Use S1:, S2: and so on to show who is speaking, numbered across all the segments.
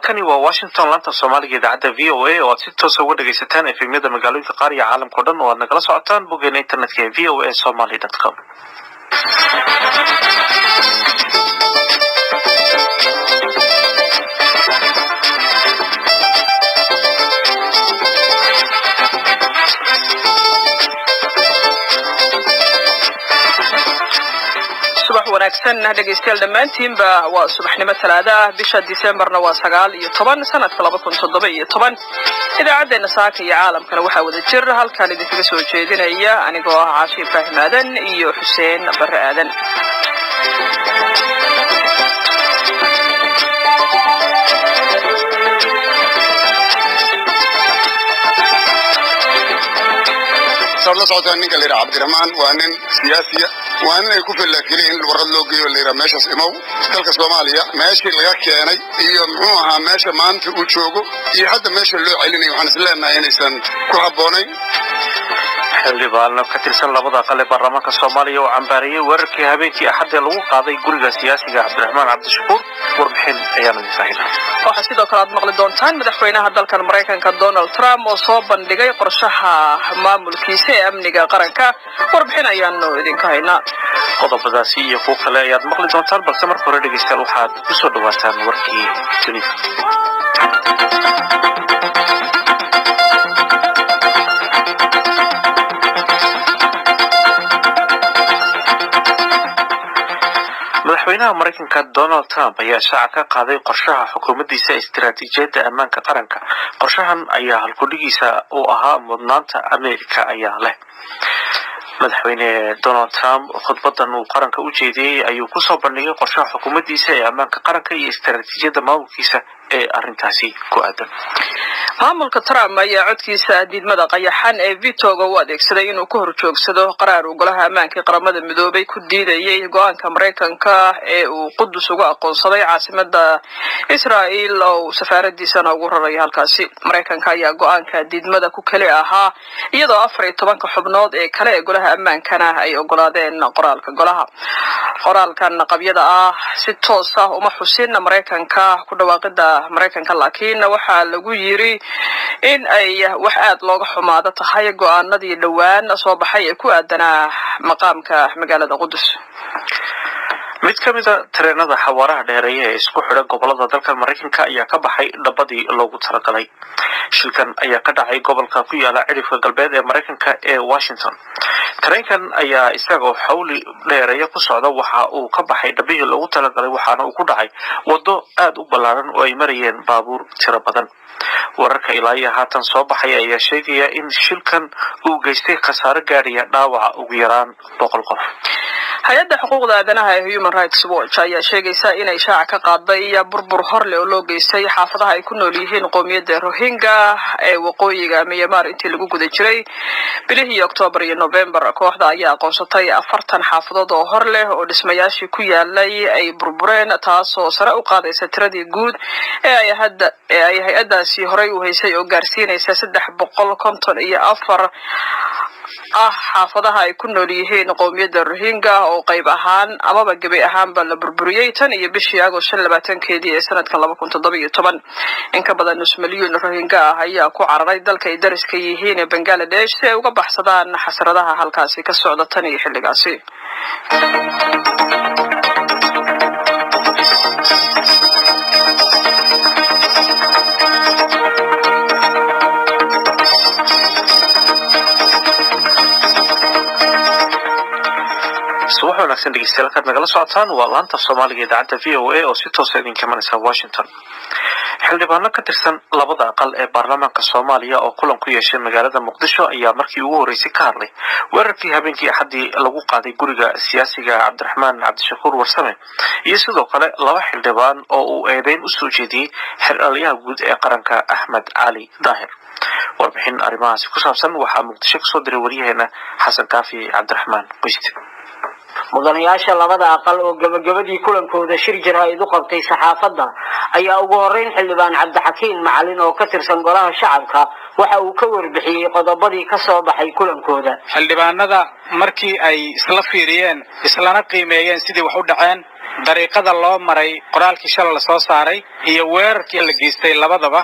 S1: halkani waa Washington laanta Soomaaliga idaacada VOA oo aad si toos ah uga dhageysataan efemyada magaalooyinka qaar iyo caalamka oo dhan oo aad nagala socotaan boggeena internetka ee voasomali.com. subax wanaagsan dhageystayaal dhamaantiinba waa subaxnimo talaada bisha Decemberna waa 19 sanadka 2017 idaacadeena saaka iyo caalamkana waxa wada jir halkan idinkaga soo jeedinaya anigoo ah Caashi Ibraahim Aadan iyo Xuseen Barre Aadan.
S2: la socota ninka la yiraahdo Cabdirahmaan waa nin siyaasi waa nin ay ku filaakilin warad loo geeyo la yiraahdo meeshaas imow dalka Soomaaliya meeshii laga keenay iyo muxuu ahaa meesha maanta uu joogo iyo hadda meesha loo celinayo waxaan isleenahay inaysan ku habboonayn.
S1: xildhibaan ka tirsan labada aqal ee baarlamaanka Soomaaliya oo cambaariyay weerarkii habeenkii Axadda lagu qaaday guriga siyaasiga Cabdirahmaan Cabdishakuur warbixin ayaan idin faahinaa.
S3: waxaa sidoo kale aad maqli doontaan madaxweynaha dalkan Mareykanka Donald Trump oo soo bandhigay qorshaha maamulkiisa ee amniga qaranka warbixin ayaan idinka haynaa.
S1: qodobadaasi iyo kuwa kale ayaad maqli doontaan balse marka hore dhageystayaal waxaad ku soo dhawaataan warkii dunida. madaxweynaha Mareykanka Donald Trump ayaa shaaca ka qaaday qorshaha xukuumaddiisa istiraatiijiyadda ammaanka qaranka. qorshahan ayaa halkudhigiisa uu ahaa mudnaanta Ameerika ayaa leh. madaxweyne Donald Trump khudbadan uu qaranka u jeediyay ayuu ku soo bandhigay qorshaha xukuumaddiisa ee ammaanka qaranka iyo istiraatiijiyadda maamulkiisa ee arrintaasi ku aadan.
S3: maamulka Trump ayaa codkiisa diidmada qayaxan ee veto-ga u adeegsaday inuu ku horjoogsado qaraar uu golaha ammaanka qaramada midoobay ku diidayay go'aanka Mareykanka ee uu Qudus uga aqoonsaday caasimadda Israa'iil oo safaaradiisana ugu raray halkaasi. Mareykanka ayaa go'aanka diidmada ku kale ahaa iyadoo 14 xubnood ee kale ee golaha ammaankana ay ogolaadeen qoraalka golaha. qoraalkan qabyada ah si toos ah uma xusin Mareykanka ku dhawaaqida Mareykanka laakiin waxa lagu yiri in ay wax aad looga xumaado tahay go'aanadii dhawaan soo baxay ee ku aadanaa maqaamka magaalada Qudus.
S1: mid ka mid ah tareenada xawaaraha dheereeya ee isku xidha gobolada dalka Mareykanka ayaa ka baxay dhabadii loogu talagalay. shilkan ayaa ka dhacay gobolka ku yaala cirifka galbeed ee Mareykanka ee Washington. tareenkan ayaa isagoo xawli dheereeya ku socda waxa uu ka baxay dhabihii loogu talagalay waxaana uu ku dhacay wado aad u ballaaran oo ay marayeen baabuur tiro badan. wararka ilaa iyo haatan soo baxay ayaa sheegaya in shilkan uu geystay khasaare gaadhaya dhaawaca ugu yaraan 100 qof.
S3: hay'adda xuquuqda aadanaha ee Human Rights Watch ayaa sheegaysa inay shaaca ka qaaday burbur hor leh oo loo geystay xaafadaha ay ku nool yihiin qowmiyadda Rohingya ee waqooyiga Myanmar intii lagu guda jiray bilihii October iyo November. kooxda ayaa aqoonsatay 40 xaafadood oo hor leh oo dhismayaashii ku yaalay ay burbureen taasoo sare u qaadaysa tiradii guud ee ay hay'addaasi horay u haysay oo gaarsiinaysa 354 xaafadaha ay ku nool yihiin qowmiyadda Rohingya oo qayb ahaan amaba gabi ahaanba la burburiyay tan iyo bishii Agost 25 ee sanadka 2017. in ka badan nus milyan Rohingya ayaa ku cararay dalka ay dariska yihiin ee Bangladesh si ay uga baxsadaan xasradaha halkaasi ka socda tan iyo xilligaasi.
S1: subax wanaagsan dhegeystayaal kaad nagala socotaan waa laanta Soomaaliga idaacada VOA oo si toos ah idinka imanaysa Washington. xildhibaano ka tirsan labada aqal ee baarlamaanka Soomaaliya oo kulan ku yeeshay magaalada Muqdisho ayaa markii ugu horeysay ka hadlay weerarkii habeenkii Axaddii lagu qaaday guriga siyaasiga Cabdirahmaan Cabdishakuur Warsame iyo sidoo kale laba xildhibaan oo uu eedeyn u soo jeediyay xiraliyaha guud ee qaranka Axmed Cali Daahir. warbixin arrimahaasi ku saabsan waxaa Muqdisho ka soo diray wariyaheena Xasan Kaafi Cabdirahmaan Qoysti.
S4: mudanayaasha labada aqal oo gabagabadii kulankooda shir jaraa'id u qabtay saxaafadda ayaa ugu horeyn xildhibaan Cabdixakiin Macalin oo ka tirsan golaha shacabka waxa uu ka warbixiyay qodobadii ka soo baxay kulankooda.
S5: xildhibaanada markii ay isla fiiriyeen islana qiimeeyeen sidii wax u dhaceen dariiqada loo maray qoraalkii shalay la soo saaray iyo weerarkii la geystay labadaba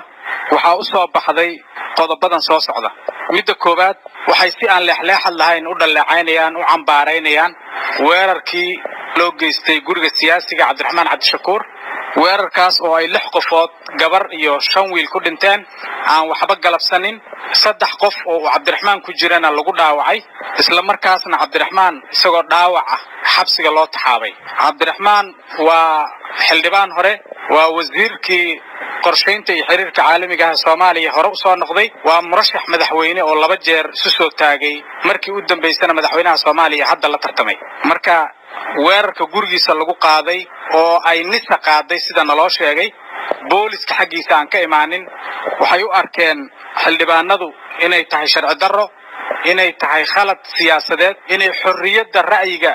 S5: waxaa u soo baxday qodobadan soo socda. midda koowaad waxay si aan leexleexad lahayn u dhaleecaynayaan u cambaaraynayaan weerarkii loo geystay guriga siyaasiga Cabdiraxmaan Cabdishakuur weerarkaas oo ay 6 qofood gabar iyo 5 wiil ku dhinteen aan waxba galabsanin 3 qof oo Cabdiraxmaan ku jirana lagu dhaawacay isla markaasna Cabdiraxmaan isagoo dhaawac ah xabsiga loo taxaabay. Cabdiraxmaan waa xildhibaan hore waa wasiirkii qorsheynta iyo xiriirka caalamiga ah Soomaaliya hore u soo noqday waa murashax madaxweyne oo 2 jeer isu soo taagay markii u dambeysana madaxweynaha Soomaaliya hadda la tartamay. marka weerarka gurigiisa lagu qaaday oo ay nisa qaaday sida naloo sheegay booliska xaqiisa aan ka imaanin waxay u arkeen xildhibaanadu inay tahay sharci darro inay tahay khalad siyaasadeed inay xorriyadda ra'yiga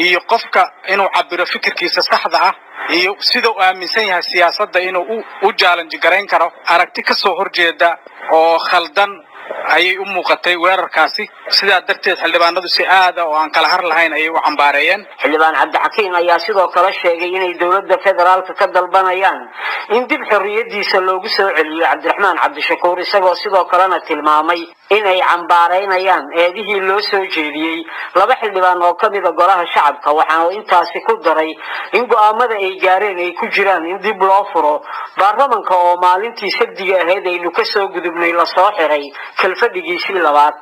S5: iyo qofka inuu cabiro fikirkiisa saxda ah iyo sida uu aaminsan yahay siyaasadda inuu u challenge gareyn karo aragti ka soo horjeeda oo khaldan ayay u muuqatay weerarkaasi sidaa darteed xildhibaanadu si aad oo aan kala har lahayn ayay u cambaareeyeen.
S4: xildhibaan Cabdixakiin ayaa sidoo kale sheegay inay dawladda federaalka ka dalbanayaan in dib xorriyadiisa loogu soo celiyo Cabdiraxmaan Cabdishakuur isagoo sidoo kalena tilmaamay inay cambaareynayaan eedihii loo soo jeediyay 2 xildhibaan oo kamid ah golaha shacabka waxaana intaasi ku daray in go'aamada ay gaareen ay ku jiraan in dib loo furo baarlamaanka oo maalintii Sabtida ahayd aynu ka soo gudubnay la soo xiray kalfadhigiisii labaad.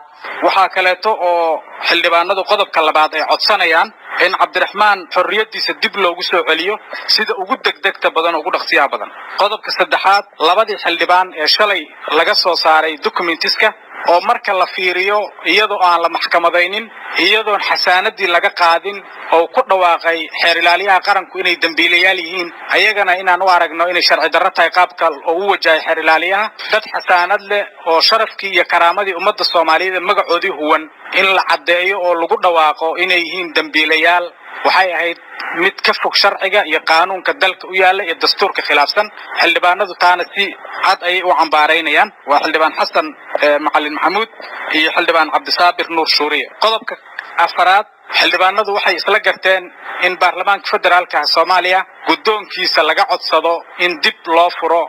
S5: waxaa kaleeto oo xildhibaanadu qodobka labaad ay codsanayaan in Cabdiraxmaan xorriyadiisa dib loogu soo celiyo sida ugu degdegta badan ugu dhaqsiyaha badan. qodobka saddexaad 2 xildhibaan ee shalay laga soo saaray documentiska oo marka la fiiriyo iyadoo aan la maxkamadaynin iyadoo xasaanadii laga qaadin oo ku dhawaaqay xeer ilaaliyaha qaranku inay dambiilayaal yihiin ayagana inaan u aragno inay sharci darro tahay qaabka oo u wajahay xeer ilaaliyaha dad xasaanad leh oo sharafkii iyo karaamadii ummadda Soomaaliyeed magacoodii huwan in la cadeeyo oo lagu dhawaaqo inay yihiin dambiilayaal waxay ahayd mid ka fog sharciga iyo qaanuunka dalka u yaala iyo dastuurka khilaafsan. xildhibaanadu taana si cad ay u cambaareynayaan waa xildhibaan Xasan Macalin Maxamuud iyo xildhibaan Cabdisaabir Nuur Shuuriye. qodobka afaraad xildhibaanadu waxay isla garteen in baarlamaanka federaalka Soomaaliya guddoonkiisa laga codsado in dib loo furo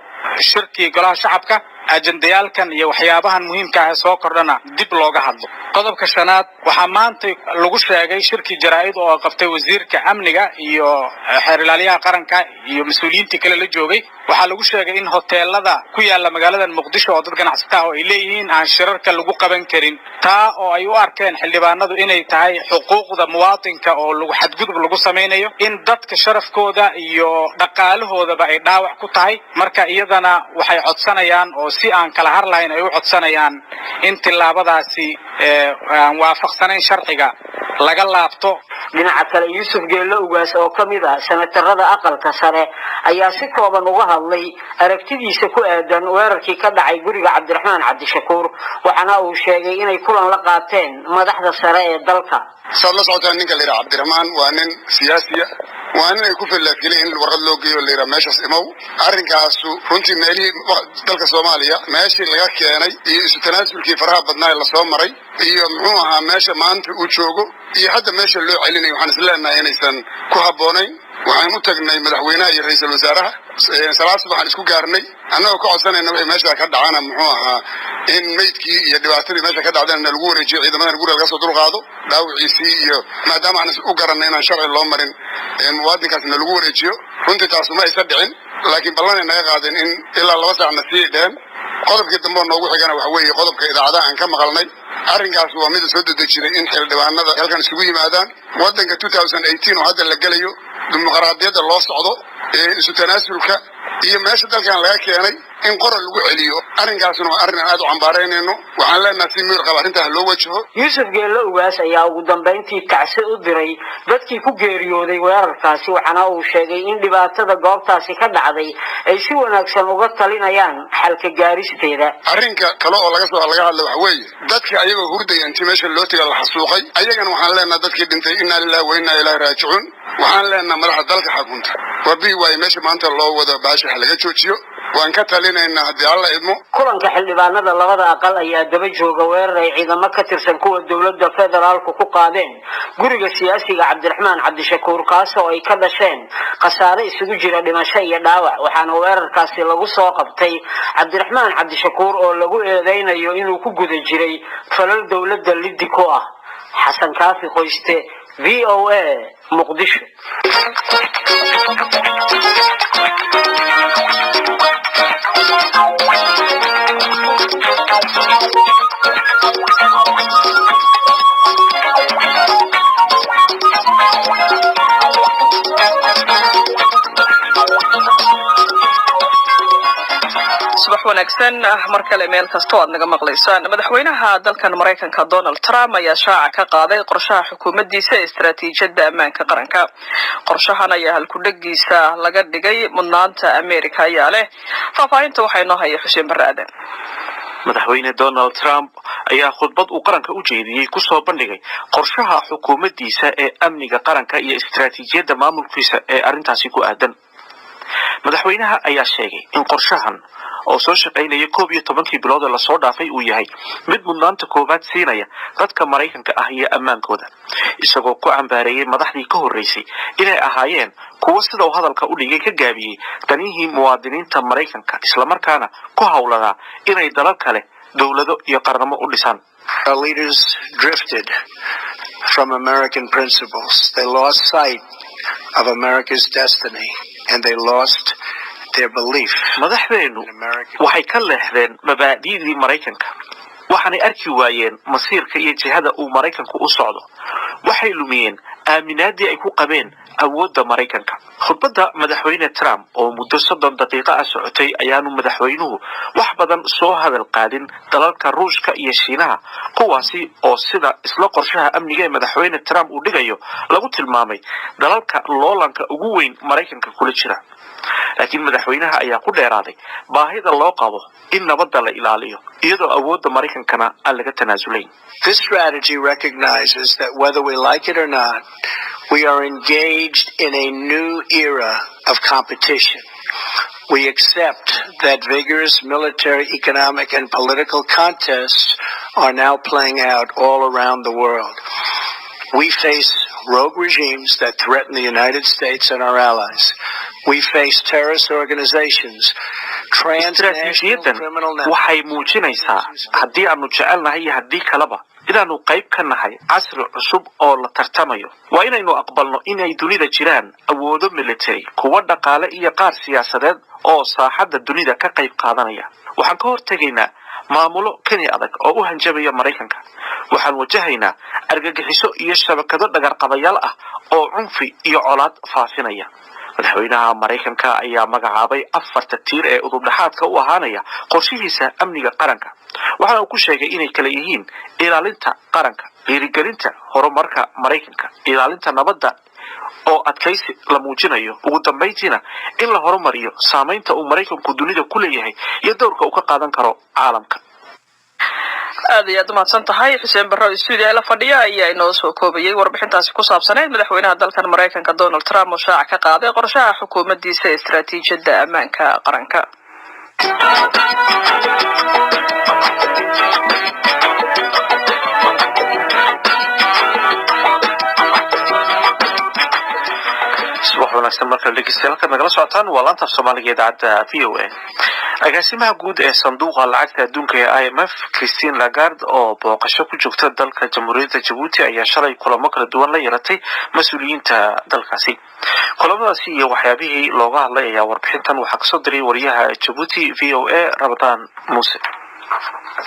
S5: shirkii golaha shacabka ajandayaalkan iyo waxyaabahan muhiimka ah soo kordhana dib looga hadlo. qodobka shanaad waxaa maanta lagu sheegay shirkii jaraa'id oo qabtay wasiirka amniga iyo xeer ilaaliyaha qaranka iyo mas'uuliyiinta kale la joogay waxaa lagu sheegay in hoteelada ku yaala magaalada Muqdisho oo dad ganacsato ah ay leeyihiin aan shirarka lagu qaban karin taa oo ay u arkeen xildhibaanadu inay tahay xuquuqda muwaadinka oo lagu xadgudub lagu sameeyo in dadka sharafkooda iyo dhaqaalahoodaba ay dhaawac ku tahay. marka iyadana waxay codsanayaan oo si aan kala har lahayn ay u codsanayaan in tilaabadaasi aan waafaqsanayn sharciga laga laabto.
S4: dhinaca kale Yuusuf Geelo Ugaas oo kamid ah senatarada aqalka sare ayaa si kooban uga hadlay aragtidiisa ku aadan weerarkii ka dhacay guriga Cabdiraxmaan Cabdishakuur waxaana uu sheegay inay kulan la qaateen madaxda sare ee dalka.
S2: sabla socota ninka la yiraahdo Cabdiraxmaan waa nin siyaasi ah waa nin ay ku filaakilay in warqad loo geeyo la yiraahdo meeshaas imow arrinkaas runtii meelihii dalka Soomaaliya meeshii laga keenay iyo isu tanaasulkii faraha badnaa la soo maray iyo muxuu ahaa meesha maanta uu joogo iyo hadda meesha loo celinayo waxaan isleenahay inaysan ku habboonayn. waxaan u tagnay madaxweynaha iyo ra'iisul wasaaraha salaas waxaan isku gaarnay annagoo ka codsanayna wixii meesha ka dhacana muxuu ahaa in meydkii iyo dhibaatadii meesha ka dhacdana lagu wareejiyo ciidamada guriga laga soo dulqaado dhaawiciisii iyo maadaama aan u garanay inaan sharci loo marin muwaadinkaasna lagu wareejiyo runtii taas ma aysan dhicin laakiin ballan ay naga qaadeen in ilaa 2 saacna sii dheen. qodobkii dambe noogu xigana waxa weeye qodobka idaacadaha aan ka maqalnay arrinkaas waa mid soo dedejiray in xildhibaanada halkan isugu yimaadaan wadanka 2018 oo hadda la galayo dimuqraadiyadda loo socdo isu tanaasulka iyo meesha dalkan laga keenay in qoral lagu celiyo arrinkaasna waa arrin aad u cambaareynayno waxaan leenahay si meel qaba arrinta loo wajaho.
S4: Yuusuf Geelo Ugaas ayaa ugu dambeyntii tacsi u diray dadkii ku geeriyooday weerarkaasi waxaana uu sheegay in dhibaatada goobtaasi ka dhacday ay si wanaagsan uga talinayaan xalka gaaristeeda.
S2: arrinka kale oo laga hadlo waxa weeye dadka ayagoo hurdaya intii meesha loo tagay la xasuuqay ayagana waxaan leenahay dadkii dhintay inna lillahi wa inna ilayhi raaji'uun waxaan leenahay madaxda dalka xakunta wabi way meesha maanta loo wada baasha laga joojiyo waan ka talinaynaa haddii alla idmo.
S4: kulanka xildhibaanada labada aqal ayaa daba jooga weerar ay ciidamo ka tirsan kuwa dowladda federaalku ku qaadeen guriga siyaasiga cabdiraxmaan cabdishakuur kaas oo ay ka dhasheen khasaare isugu jira dhimasho iyo dhaawac waxaana weerarkaasi lagu soo qabtay cabdiraxmaan cabdishakuur oo lagu eedeynayo inuu ku guda jiray falal dowladda liddi ku ah. xasan kaafi qoyste VOA muqdisho.
S3: subax wanaagsan mar kale meel kasta oo aad naga maqlaysaan. madaxweynaha dalkan Mareykanka Donald Trump ayaa shaaca ka qaaday qorshaha xukuumaddiisa ee istiraatiijiyadda ammaanka qaranka. qorshahan ayaa halku-dhagiisa laga dhigay mudnaanta Ameerika ayaa leh. faahfaahinta waxaa inoo haya Xuseen Barre Aadan.
S1: madaxweyne Donald Trump ayaa khudbad uu qaranka u jeediyay ku soo bandhigay qorshaha xukuumaddiisa ee amniga qaranka iyo istiraatiijiyadda maamulkiisa ee arrintaasi ku aadan. madaxweynaha ayaa sheegay in qorshahan oo soo shaqaynaya 11 bilood oo la soo dhaafay uu yahay mid mudnaanta koobaad siinaya dadka Mareykanka ah iyo ammaankooda, isagoo ku cambaareeyay madaxdii ka horeysay inay ahaayeen kuwa sida uu hadalka u dhigay ka gaabiyay danihii muwaadiniinta Mareykanka isla markaana ku hawlada inay dalal kale dawlado iyo qarnamo u dhisaan.
S6: Our leaders drifted from American principles. They lost sight of America's destiny and they lost their belief.
S1: madaxdeenu waxay ka leexdeen mabaadi'dii Mareykanka, waxaanay arki waayeen masiirka iyo jihada uu Mareykanku u socdo. waxay lumiyeen aaminaadii ay ku qabeen awoodda Mareykanka. khudbadda madaxweyne Trump oo muddo 30 daqiiqo ah socotay ayaanu madaxweynuhu wax badan soo hadal qaadin dalalka Ruushka iyo Shiinaha, kuwaasi oo sida isla qorshaha amniga ee madaxweyne Trump uu dhigayo lagu tilmaamay dalalka loolanka ugu weyn Mareykanka kula jira. laakiin madaxweynaha ayaa ku dheeraaday baahida loo qabo in nabadda la ilaaliyo iyadoo awoodda Mareykankana aan laga tanaasulayn.
S6: This strategy recognizes that whether we like it or not, we are engaged in a new era of competition. We accept that vigorous military, economic, and political contests are now playing out all around the world. We face rogue regimes that threaten the United States and our allies. We face terrorist organizations, transnational criminal networks.
S1: waxay muujinaysaa haddii aanu jecelnahay iyo haddii kaleba inaanu qayb ka nahay casri cusub oo la tartamayo. waa inaynu aqbalno inay dunida jiraan awoodo military, kuwa dhaqaale iyo qaar siyaasadeed oo saaxadda dunida ka qayb qaadanaya. waxaan ka hortegaynaa maamulo kani adag oo u hanjabaya Mareykanka. waxaan wajahaynaa argagixiso iyo shabakado dhagarqabayaal ah oo cunfi iyo colaad faafinaya. madaxweynaha Mareykanka ayaa magacaabay 4 tiir ee udubdhaxaadka u ahaanaya qorshihiisa amniga qaranka. waxaana uu ku sheegay inay kala yihiin ilaalinta qaranka, dhiirigelinta horumarka Mareykanka, ilaalinta nabadda oo adkaysi la muujinayo, ugu dambeyntiina in la horumariyo saamaynta uu Mareykanku dunida ku leeyahay iyo doorka uu ka qaadan karo caalamka.
S3: aad iyo aad umahadsan tahay Xuseen Barre oo stuudiyaha la fadhiya ayaa inoo soo koobayay warbixintaasi ku saabsaneyd madaxweynaha dalkan Mareykanka Donald Trump oo shaaca ka qaaday qorshaha xukuumaddiisa ee istiraatiijiyadda ammaanka qaranka.
S1: subax wanaagsan markale dhegeystayaal nagala socotaan waa laanta Soomaaliga idaacadda VOA. agaasimaha guud ee sanduuqa lacagta adduunka ee IMF Christine Lagarde oo booqasho ku joogta dalka Jamhuuriyadda Djibouti ayaa shalay kulamo kala duwan la yeelatay mas'uuliyiinta dalkaasi. kulamadaasi iyo waxyaabihii looga hadlay ayaa warbixintan waxaa kasoo diray wariyaha Djibouti VOA Ramadaan Muuse.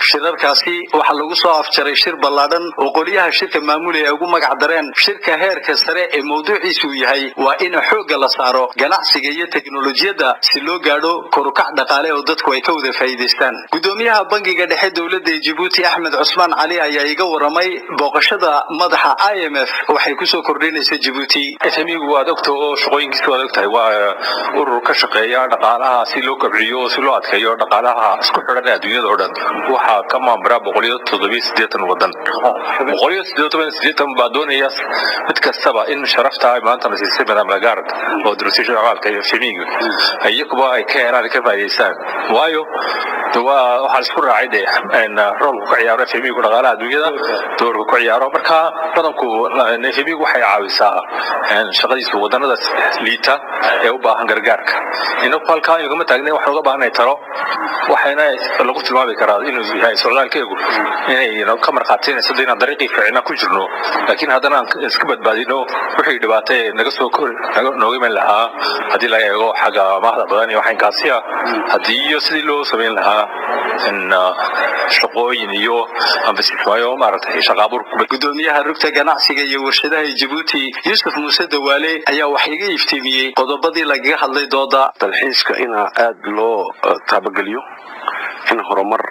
S7: shirarkaasi waxaa lagu soo afjaray shir ballaadhan oo qoliyaha shirka maamulaya ay ugu magac dareen shirka heerka sare ee mawduuciisu yahay waa in xoogga la saaro ganacsiga iyo teknolojiyadda si loo gaadho korukac dhaqaale oo dadku ay ka wada faa'iideystaan. gudoomiyaha bangiga dhexe dowladda Djibouti Axmed Cusmaan Cali ayaa iga waramay booqashada madaxa IMF waxay ku soo kordhinaysaa Djibouti.
S8: SME-gu waa ogto oo shaqooyinkiisu waa ogtahay waa urur ka shaqeeya dhaqaalaha si loo kobciyo si loo adkeeyo dhaqaalaha isku xidhan adduunyada oo dhan. waxa ka maamula 178 wadan 178 baa doonaya mid kastaba in sharafta ay maanta la siisay madam Lagarde oo durusisha caalka iyo fimiga ayakuba ay ka helaan ka faa'iideysan waayo waxa isku raacay in rol ku ciyaaro fimiga dhaqaalaha adduunyada doorka ku ciyaaro marka badanku fimiga waxay caawisaa shaqadiisa wadanada liita ee u baahan gargaarka inuu falka iyagu ma taagnay wax uga baahnay taro waxayna lagu tilmaami karaa inuu yahay socdaalkeegu inay ka marqaateen sidii dariiqii fiicna ku jirno laakiin haddana iska badbaadino wixii dhibaatay naga soo kor nooga iman lahaa hadii la eego xaga maahda badan iyo waxaan kaasiya hadii sidii loo sameyn lahaa in shaqooyin iyo ambassador maaragtay shaqaabuur
S7: gudoomiyaha rugta ganacsiga iyo warshadaha Djibouti Yusuf Muuse Dawaale ayaa wax iga iftiimiyay qodobadii laga hadlay dooda
S9: dalxiiska in aad loo taabagaliyo in horumar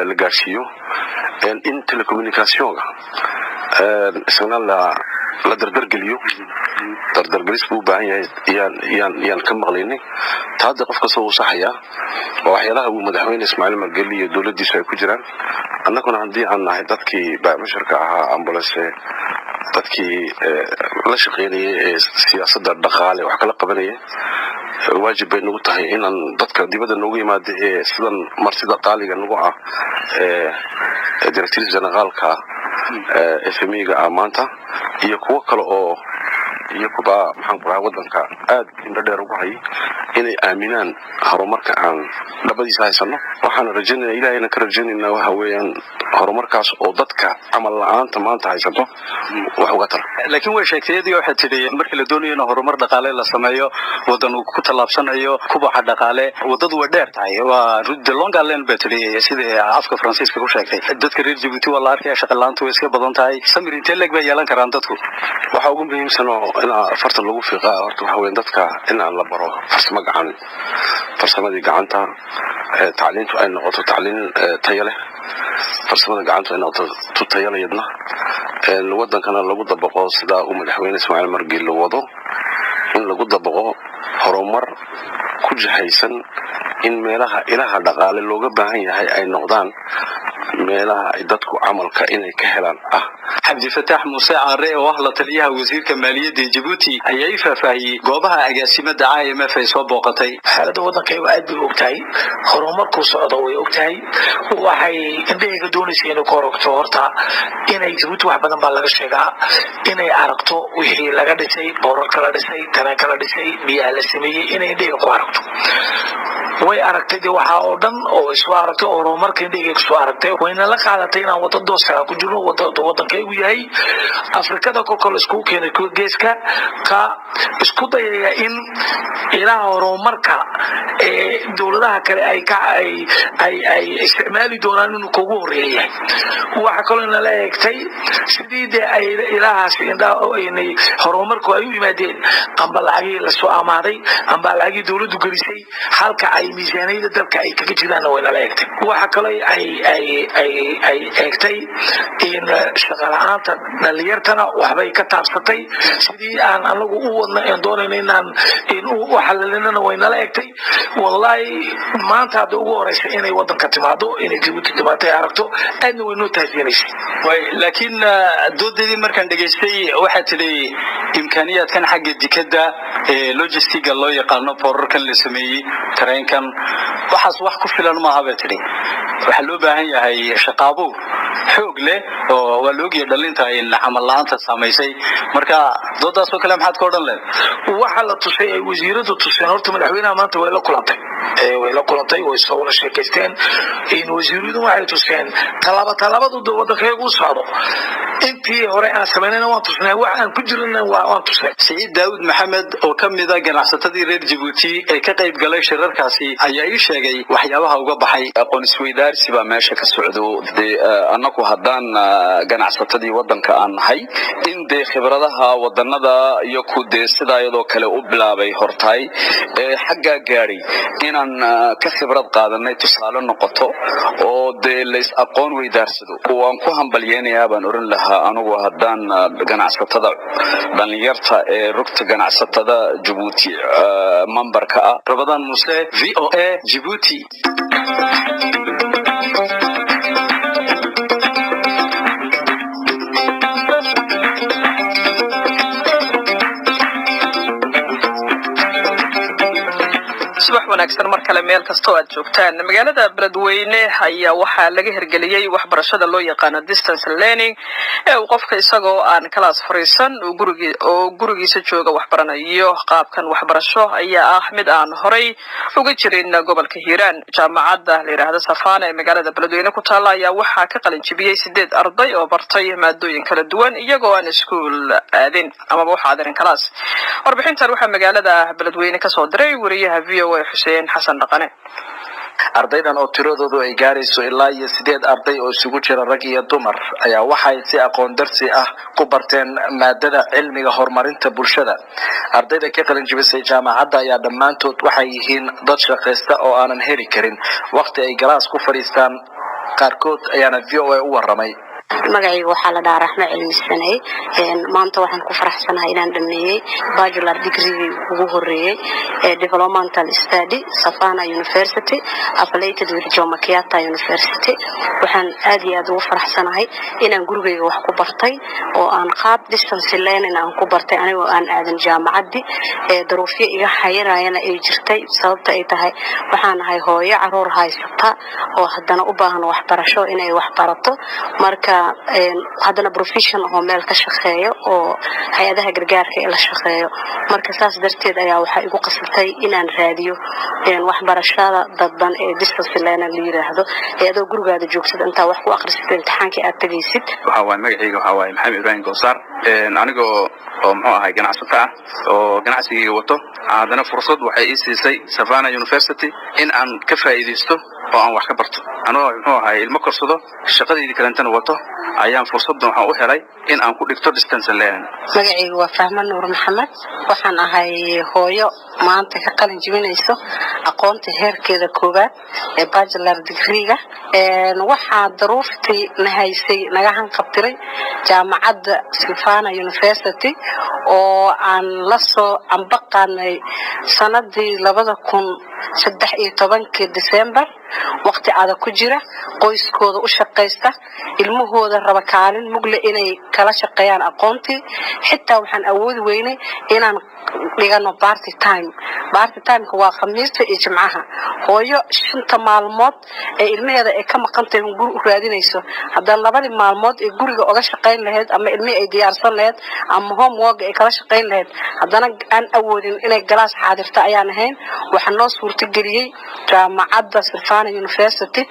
S9: la gaarsiiyo in telecommunicationka isna la dardargeliyo dardargelis buu baahan yahay yaan ka maqlaynay taada qofka soo saxaya waxyaalaha uu madaxweyne Ismaaciil Margeli iyo dawladdiisa ay ku jiraan annaguna hadii aan nahay dadkii baamasharka ahaa ambulance dadkii la shaqeynayay siyaasadda dhaqaale wax kala qabanayay waajib bay nagu tahay inaan dadka dibadda noogu yimaado sidan marsida qaaliga nagu ah directrice generalka FMIga maanta iyo kuwa kale oo iyo kuba maxaan ku rahay wadanka aad inta dheer ugu hay inay aaminaan horumarka aan labadiisa haysano waxaan rajaynayaa ilaahayna ka rajaynaynaa waxa weeyaan horumarkaas oo dadka amal la'aanta maanta haysato wax uga tar
S7: laakiin way sheegtayadii waxa tidhi markii la doonayo in horumar dhaqaale la sameeyo wadan uu ku talaabsanayo kubaca dhaqaale wadadu way dheer tahay waa rudda longa leen batri sida afka Faransiiska ku sheegtay dadka reer Djibouti waa la arkay shaqo la'aantu way iska badan tahay samir intee leeg bay yeelan karaan dadku
S9: waxa ugu muhiimsan oo in farta lagu fiiqaa horta waxa weyn dadka in aan la baro farsamadii gacanta tacliintu ay noqoto tacliin tayo leh farsamada gacanta ay noqoto tayo leh yadna wadankana lagu dabaqo sida uu madaxweyne Ismaaciil Margeli loo wado in lagu dabaqo horumar ku jahaysan in meelaha ilaha dhaqaale looga baahan yahay ay noqdaan meelaha ay dadku amalka inay ka helaan
S7: Abdi Fatah Muuse Aare oo ah la taliyaha wasiirka maaliyadda Djibouti ayaa faahfaahiyay goobaha agaasimada IMF ay soo booqatay
S10: xaaladda wadanka ay aad u ogtahay horumarku socdo way ogtahay waxay indhaheega doonaysaa inay korogto horta inay Djibouti wax badan baa laga sheegaa inay aragto wixii laga dhisay boorarka la dhisay tanaka la dhisay biyaha la sameeyay inay indhaheega ku aragto way aragtay waxa oo dhan oo isoo aragtay horumarka indhaheega soo aragtay wayna la qaadatay inaan wada doosara ku jirno wadankaygu yahay Afrikada kolkol isku keenay geeska ka isku dayaya in ilaa horumarka dawladaha kale ay isticmaali doonaan inuu kugu horeeyay waxa kale in la eegtay sidii ay ilaahaas inay horumarku ay u yimaadeen amba lacagii la soo amaaday amba lacagii dawladdu gelisay halka ay miisaaniyada dalka ay kaga jiraan way la eegtay waxa kale ay eegtay in shaqalaanta dhalinyartana waxbay ka taabsatay sidii aan anagu u wadna in doonayna in uu xalalina way nala eegtay wallahi maanta hada ugu horeysa inay wadanka timaado inay Djibouti timaado aragto aadna way noo taasinaysay
S7: way laakiin doodadii markaan dhageystay waxa tidhi imkaaniyaadkan xagga dikada logistiga loo yaqaano porarkan la sameeyay tareenkan waxaas wax ku filan ma aha batri waxa loo baahan yahay shaqaabo xoog leh oo waa loogiyo dhalinta in amal laanta sameysay marka doodaas oo kale maxaad ka oran leedahay
S10: waxa la tusay ay wasiiradu tuseen horta madaxweynaha maanta way la kulantay way soo wada sheekaysteen in wasiiradu waxay tuseen talaabadu wadankeegu socdo intii hore aan sameynayna waan tusnay wax aan ku jirnaa waan tusnay
S7: Saciid Daawud Maxamed oo kamid ah ganacsatadii reer Djibouti ee ka qayb galay shirarkaasi ayaa ii sheegay waxyaabaha uga baxay
S11: aqoon isweydaarsi baa meesha ka socdo annagu haddaan ganacsatadii wadanka aan nahay in khibradaha wadanada iyo ku sida iyadoo kale u bilaabay hortay xagga gaari inaan ka khibrad qaadanay tusaale noqoto oo leys aqoon weydaarsado waan ku hambalyeynaya baan oran lahaa anigu haddaan ganacsatada dhalinyarta ee rugta ganacsatada Djibouti memberka
S7: Ramadan Muuse VOA Djibouti
S3: wanaagsan mar kale meel kastoo aad joogtaan. Magaalada Beledweyne ayaa waxaa laga hirgeliyay waxbarashada loo yaqaan distance learning ee uu qofka isagoo aan class fariisan oo gurigiisa jooga waxbaranayo. Qaabkan waxbarasho ayaa ah mid aan horay uga jirin gobolka Hiiraan. Jaamacadda la yiraahdo Safana ee magaalada Beledweyne ku taala ayaa waxaa ka qalin jebiyay 8 arday oo bartay maadooyin kala duwan iyagoo aan iskuul aadin ama wax aadin class. Warbixintan waxaa magaalada Beledweyne ka soo diray wariyaha VOA Xuseen Xasan Dhaqane.
S12: ardaydan oo tiradoodu ay gaarayso ilaa 8 arday oo isugu jira rag iyo dumar ayaa waxay si aqoon darsi ah ku barteen maadada cilmiga horumarinta bulshada. ardayda ka qalin jebisay jaamacadda ayaa dhammaantood waxay yihiin dad shaqaysta oo aanan heli karin waqti ay galaas ku fadhiistaan. qaarkood ayaana VOA u waramay.
S13: magacayga waxaa la dhahaa Raxma Cilmi Sanay maanta waxaan ku faraxsanahay inaan dhameeyay bachelor degree ugu horeeyay developmental study Safana University affiliated with Jomo Kenyatta University. waxaan aad iyo aad ugu faraxsanahay inaan gurigayga wax ku bartay oo aan qaab distance learning aan ku bartay anigoo aan aadan jaamacaddi daruufyo iga hayraayana ay jirtay sababta ay tahay waxaan ahay hooyo caruur haysata oo haddana u baahan waxbarasho inay wax barato marka haddana profession oo meel ka shaqeeyo oo hay'adaha gargaarka ee la shaqeeyo marka saas darteed ayaa waxa igu qasabtay inaan raadiyo waxbarashada dadban ee distance learning la yiraahdo iyadoo gurigaada joogtid inta wax ku akhrisid imtixaankii aad tagaysid.
S11: waxa waay magacayga waxa waay Maxamed Ibrahim Gowsar anigoo oo muxuu ahay ganacsato ah oo ganacsiga wato haddana fursad waxay ii siisay Safana University in aan ka faa'iideysto oo aan wax ka barto anoo muxuu ahay ilmo korsado shaqadeedii kalentana wato ayaan fursaddan waxaan u helay in aan ku dhigto distance learning.
S13: magacayga waa Fahman Nuur Maxamed waxaan ahay hooyo maanta ka qalin jebinayso aqoonta heerkeeda koobaad ee bachelor degree-ga waxaa daruuftii nahaysay naga hanqabtiray jaamacadda Safana University oo aan la soo ambaqaanay sanadii 2013 December waqti adag ku jira qoyskooda u shaqeysta ilmahooda raba kaalin mugle inay kala shaqeeyaan aqoontii xitaa waxaan awood weynay inaan dhigano party time waa khamiista iyo jimcaha hooyo 5 maalmood ee ilmaheeda ay ka maqantay guri u raadinayso haddana 2 maalmood ee guriga uga shaqeyn lahayd ama ilmaha ay diyaarsan lahayd ama homework ay kala shaqeyn lahayd haddana aan awoodin inay galaas xaadirta ayaan ahayn waxaan noo suurtageliyay jaamacadda Safana University.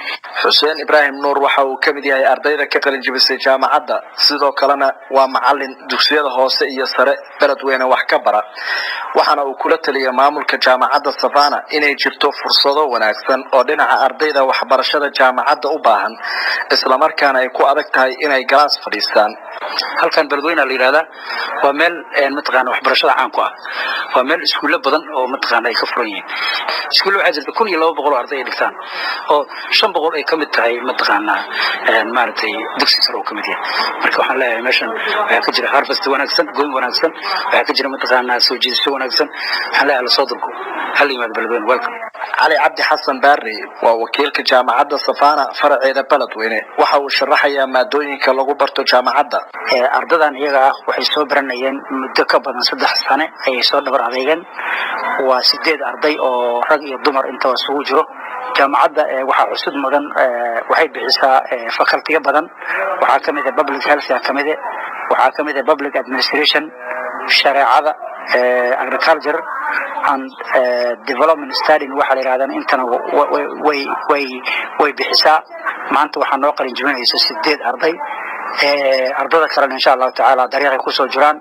S12: Xuseen Ibrahim Nuur waxa uu ka mid yahay ardayda ka qalin jebisay jaamacadda sidoo kalena waa macallin dugsiyada hoose iyo sare Beledweyne wax ka bara waxaana uu kula taliyay maamulka jaamacadda Safana inay jirto fursado wanaagsan oo dhinaca ardayda waxbarashada jaamacadda u baahan isla markaana ay ku adag tahay inay galaas fadhiistaan.
S14: halkan Beledweyne la yiraahdo waa meel mataqaan waxbarashada caan ku ah waa meel iskuulo badan oo mataqaan ay ka furan yihiin iskuulo waxaa jirta 1200 arday dhigtaan oo 500 ay kamid tahay mataqaana maartay dugsi sare oo kamid yahay marka waxaan leeyahay meeshan waxa ka jira harvest wanaagsan goyn wanaagsan waxa ka jira mataqaana soo jiidasho wanaagsan waxaan leeyahay la soo durko hal yimaad Beledweyne welcome.
S12: علي عبد حسن باري ووكيل جامعة الصفانة فرع إلى بلدوينه وحاو شرحيا مادوين كلاغو برتو جامعة
S14: أرددان إيغا وحي سو برنيين مدة بدن 3 سنة أي سو دبر أديغان وسديد أرضي أو رق iyo dumar inta soo jiro jaamacadda waxa cusub mudan waxay bixisaa faculty badan waxa kamid ah public health kamid ah waxa kamid ah public administration shariicada agriculture and development study waxa la yiraahdaa intana way bixisaa maanta waxa noo qalin jebinaysa 8 arday ardada kale insha Allah taala dariiqay ku soo jiraan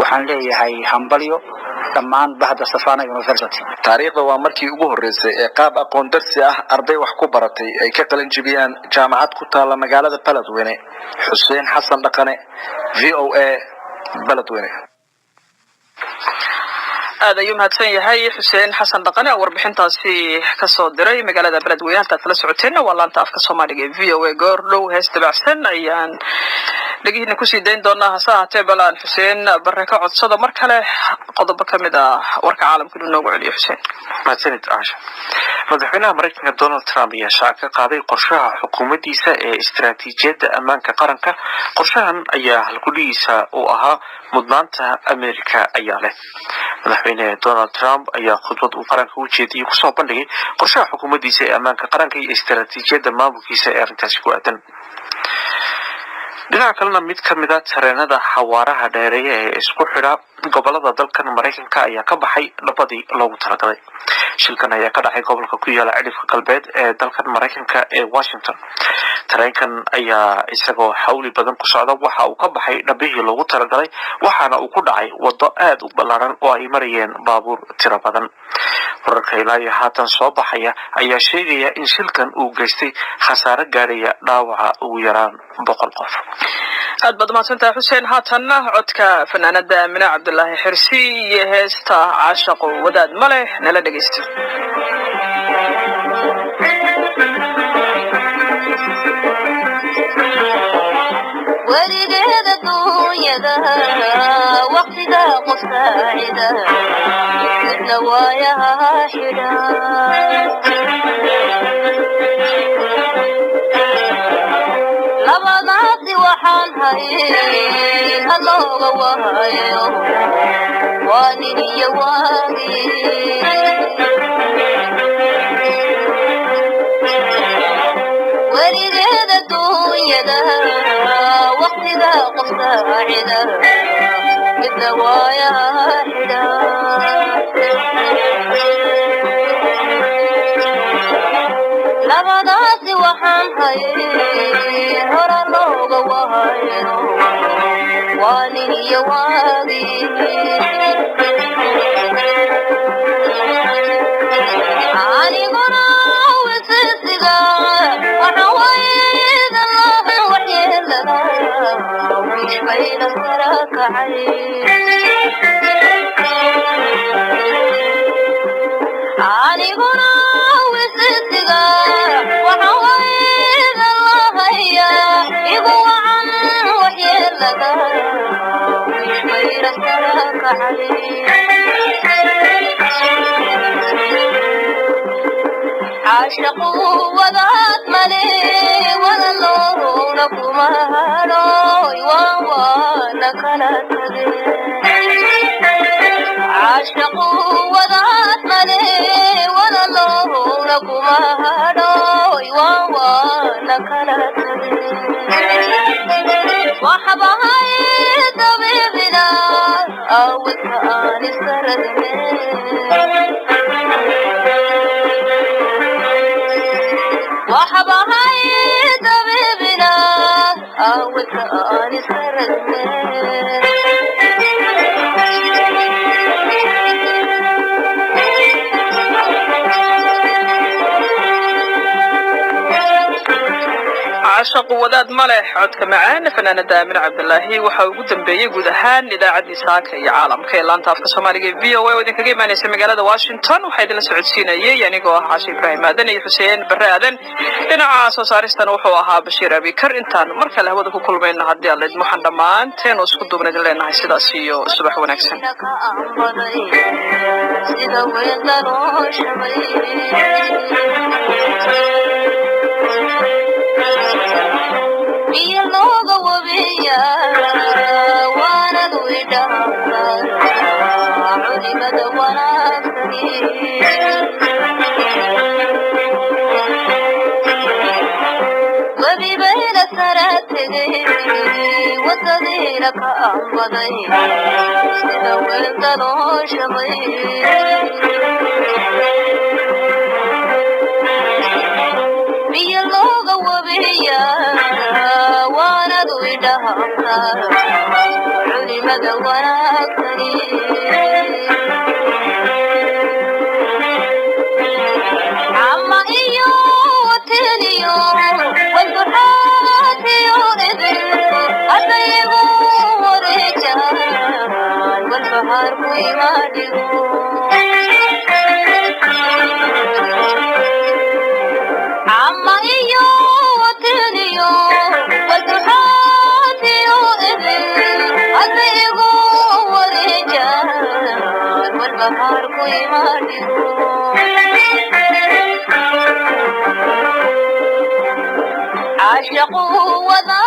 S14: waxaan leeyahay hambalyo dhammaan bahda Safana University.
S12: taariikhda waa markii ugu horeysay ee qaab aqoon darsi ah arday wax ku baratay ay ka qalin jebiyaan jaamacad ku taala magaalada Beledweyne. Xuseen Xasan Dhaqane VOA Beledweyne.
S3: aad ayuu mahadsan yahay Xuseen Xasan Dhaqane warbixintaasi ka soo diray magaalada Beledweyne halka kala socoteena waa laanta afka Soomaaliga ee VOA goor dhow heesta bacsan ayaan dhagihiina kusii dayn doonaa hase ahaatee balaan xuseen barre ka codsada mar kale qodobo ka mid ah warka caalamka inuu noogu celiyo xuseen.
S1: mahadsanid caasha. madaxweynaha maraykanka Donald Trump ayaa shaaca ka qaaday qorshaha xukuumaddiisa ee istiraatiijiyadda ammaanka qaranka. qorshahan ayaa halgudhigiisa uu ahaa mudnaanta Ameerika ayaa leh. madaxweyne Donald Trump ayaa khudbad uu qaranka u jeediyay kusoo bandhigay qorshaha xukuumaddiisa ee ammaanka qaranka iyo istiraatiijiyadda maamulkiisa ee arrintaasi ku aadan. dhinaca kalena mid ka mid ah tareenada xawaaraha dheereeya ee isku xidha gobolada dalkan Maraykanka ayaa ka baxay dhabadii loogu talagalay. shilkan ayaa ka dhacay gobolka ku yaala cidhifka galbeed ee dalkan Maraykanka ee Washington. tareenkan ayaa isagoo xawli badan ku socda waxa uu ka baxay dhabihii loogu talagalay waxaana uu ku dhacay wado aad u ballaaran oo ay marayeen baabuur tiro badan. wararka ilaa iyo haatan soo baxaya ayaa sheegaya in shilkan uu geystay khasaare gaaraya dhaawaca ugu yaraan 100 qof.
S3: aad baad mahadsantahay xuseen. haatanna codka fanaanada Aamina Cabdullaahi Xirsi iyo heesta caashaqo wadaad male nala dhegeysta.
S15: weligeeda duunyada waqtiga qof saacida midna waayaha xidha labadaasi waxaan hayn halooga wahayo waa nin iyo waagi weligeeda duunyada waqtiga qof saacida midna waayaha xidha labadaasi waxaan hayn hora looga wahayo waa nin iyo waagi aniguna wisisiga waxa wayda laha waxyeelada wishbayna sara kacay aniguna wisisiga waxa wayda lahaya igu wacan waxyeelada wishbayna sara kacay عاشقوا وذات ملي ولا لون كمالو وانا كانت عاشقوا وذات ملي ولا لون كمالو وانا كانت وحبها طبيبنا او كان سرد وحبها طبيبنا أو كان سرد
S3: عاشق wadaad male codka macaan fanaanada Aamina Cabdullaahi waxa uu ugu dambeeyay guud ahaan idaacadii saaka iyo caalamka ee laanta afka Soomaaliga ee VOA oo idinkaga imaanaysa magaalada Washington. waxaa idin la socodsiinayay anigoo ah Caashi Ibraahim Aadan iyo Xuseen Barre Aadan. dhinaca soo saaristana wuxuu ahaa Bashiir Abikar. intaan mar kale hawada ku kulmayno haddii Alle waxaan dhammaanteen oo isku duubnay leenahay sidaas iyo subax wanaagsan.
S15: sida weelda loo shabay iyo looga wabiya waana duidhaha culimada wanaagsani webibayna sara tegay wadadiina ka ambaday sida weelda loo shabay iyo looga wabiya waana duidhaha culimada wanaagsani ama iyo wateniyo walduxaatiyo idin hadayigu wareejaan walbahaarku imaadhigo ama iyo wateniyo walduxaatiyo عاشقوا وضع